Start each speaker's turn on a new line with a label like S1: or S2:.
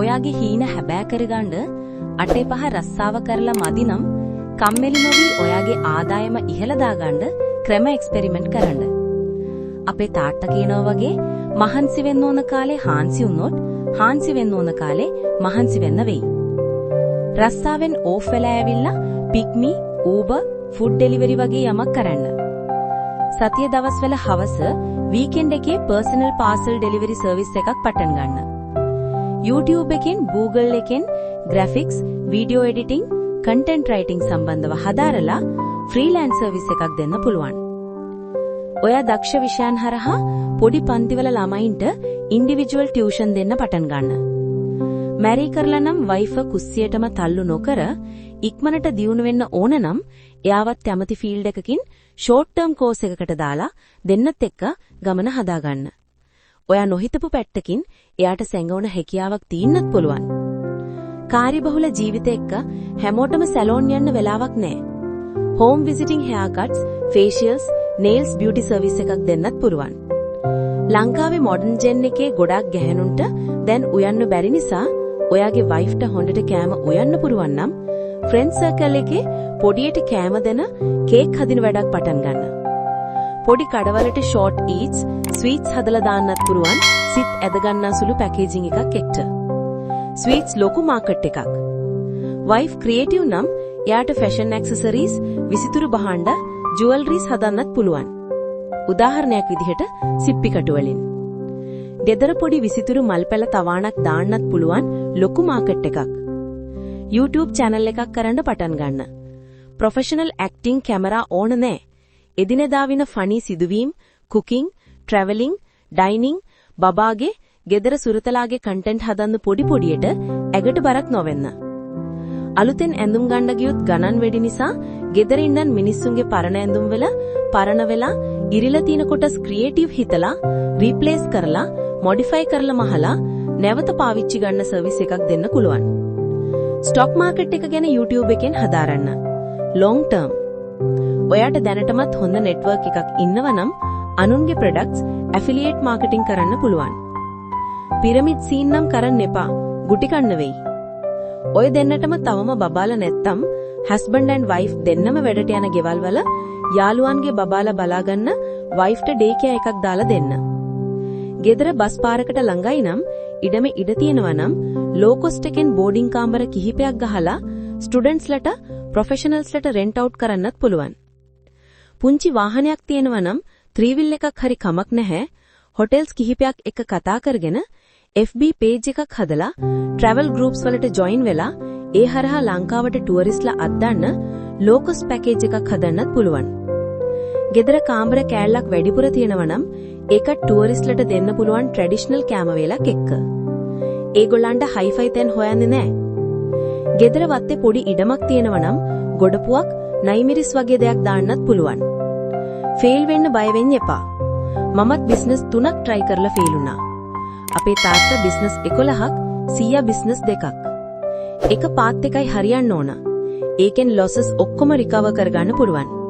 S1: ඔයාගේ හීන හැබෑ කරගන්න අටේ පහ රස්සාව කරලා මදි නම් කම්මැලි නොවි ඔයාගේ ආදායම ඉහළ දාගන්න ක්‍රම එක්ස්පෙරිමන්ට් කරන්න. අපේ තාත්තා කියනවා වගේ මහන්සි වෙන්න ඕන කාලේ හාන්සි වුණොත් හාන්සි වෙන්න ඕන කාලේ මහන්සි වෙන්න වෙයි. රස්සාවෙන් ඕෆ් වෙලා ඇවිල්ලා පික්මි, ඌබර්, ෆුඩ් ඩෙලිවරි වගේ යමක් කරන්න. සතිය දවස්වල හවස වීකෙන්ඩ් එකේ පර්සනල් පාසල් ඩෙලිවරි සර්විස් එකක් පටන් ගන්න. YouTube එකෙන්, Google එකෙන් graphics, video editing, content writing සම්බන්ධව හදාරලා ෆ්‍රීලෑන්ස් සර්විස් එකක් දෙන්න පුළුවන්. ඔයා දක්ෂ විෂයන් හරහා පොඩි පන්තිවල ළමයින්ට ඉන්ඩිවිජුවල් ටියුෂන් දෙන්න පටන් ගන්න. මැරි කරලා නම් වයිෆ කුස්සියටම තල්ලු නොකර ඉක්මනට දියුණු වෙන්න ඕන නම් එයාවත් කැමති ෆීල්ඩ් එකකින් ෂෝට් ටර්ම් කෝස් එකකට දාලා දෙන්නත් එක්ක ගමන හදාගන්න. ඔයා නොහිතපු පැත්තකින් එයාට සැඟවුන හැකියාවක් තියෙන්නත් පුළුවන්. කාර්යබහුල ජීවිත එක්ක හැමෝටම සැලෝන් යන්න වෙලාවක් නැහැ. Home visiting hair cuts, facials, nails beauty service එකක් දෙන්නත් පුළුවන්. ලංකාවේ මොඩර්න් ජෙන් එකේ ගොඩක් ගැහැණුන්ට දැන් උයන්න බැරි නිසා ඔයාගේ වයිෆ්ට හොඳට කෑම උයන්න පුරුවන් නම් ෆ්‍රෙන්ඩ් සර්කල් එකේ පොඩියට කෑම දෙන කේක් හදින වැඩක් පටන් ගන්න. පොඩි කඩවලට ෂෝට් ඊට්ස්, ස්වීට්ස් හදලා දාන්නත් පුරුවන් සිත් ඇද ගන්නා සුළු පැකේජිං එකක් එක්ක. ස්වීට්ස් ලොකු මාකට් එකක්. වයිෆ් ක්‍රියේටිව් නම් එයාට ෆැෂන් ඇක්සසරීස්, විසිතුරු භාණ්ඩ, ජුවල්රීස් හදන්නත් පුළුවන්. උදාහරණයක් විදිහට සිප්පි කටු වලින්. ගෙදර පොඩි විසිතුරු මල්පැල තවාණක් දාන්නත් පුළුවන් ලොකු මාකට් එකක්. YouTube channel එකක් කරන්න පටන් ගන්න. ප්‍රොෆෙෂනල් ඇක්ටිං කැමරා ඕන නෑ. එදිනෙදා වින ෆනි සිදුවීම්, කුකින්, ට්‍රැවලිං, ඩයිනිං, බබාගේ, ගෙදර සුරතලාගේ කන්ටෙන්ට් හදන්න පොඩි පොඩියට ඇගට බරක් නොවෙන්න. අලුතෙන් ඇඳුම් ගන්න ගියොත් ගණන් වැඩි නිසා ගෙදර ඉඳන් මිනිස්සුන්ගේ පරණ ඇඳුම් වල පරණ වෙලා ඉරිලා තියෙන කොටස් ක්‍රියේටිව් හිතලා රීප්ලේස් කරලා මොඩිෆයි කරලා මහලා නැවත පාවිච්චි ගන්න සර්විස් එකක් දෙන්න පුළුවන්. ස්ටොක් මාකට් එක ගැන YouTube එකෙන් හදාරන්න. long term. ඔයාට දැනටමත් හොඳ නෙට්වර්ක් එකක් ඉන්නවනම් අනුන්ගේ ප්‍රොඩක්ට්ස් ඇෆිලියේට් මාකටිං කරන්න පුළුවන්. පිරමිඩ් සීන් නම් කරන්න එපා. ගුටි කන්න වෙයි. ඔය දෙන්නටම තවම බබාලා නැත්තම් හස්බන්ඩ් ඇන්ඩ් වයිෆ් දෙන්නම වැඩට යන ගෙවල් වල යාළුවන්ගේ බබාලා බලාගන්න වයිෆ්ට ඩේ කෙයා එකක් දාලා දෙන්න. ගෙදර බස් පාරකට ළඟයි නම් ඉඩම ඉඩ තියෙනවා නම් ලෝ කොස්ට් එකෙන් බෝඩින් කාමර කිහිපයක් ගහලා ස්ටුඩන්ට්ස්ලට, ප්‍රොෆෙෂනල්ස්ලට රෙන්ට් අවුට් කරන්නත් පුළුවන්. පුංචි වාහනයක් තියෙනවා නම් 3-wheel එකක් හරි කමක් නැහැ. හොටෙල්ස් කිහිපයක් එක්ක කතා කරගෙන FB page එකක් හදලා travel groups වලට join වෙලා ඒ හරහා ලංකාවට ටුවරිස්ට්ලා අද්දන්න ලෝ කොස්ට් පැකේජ් එකක් හදන්නත් පුළුවන්. ගෙදර කාමර කෑල්ලක් වැඩිපුර තියෙනවා නම් ඒකට ටුවරිස්ට්ලට දෙන්න පුළුවන් ට්‍රැඩිෂනල් කෑම වේලක් එක්ක. ඒගොල්ලන්ට හයිෆයි තැන් හොයන්නේ නැහැ. ගෙදර වත්තේ පොඩි ඉඩමක් තියෙනවා නම් ගොඩපුවක්, නයිමිරිස් වගේ දෙයක් දාන්නත් පුළුවන්. ෆේල් වෙන්න බය වෙන්න එපා. මමත් බිස්නස් 3ක් try කරලා ෆේල් වුණා. අපේ තාත්තා බිස්නස් 11ක්, සීයා බිස්නස් 2ක්. එක පාත් එකයි හරියන්න ඕන. ඒකෙන් ලොසස් ඔක්කොම රිකවර් කරගන්න පුළුවන්.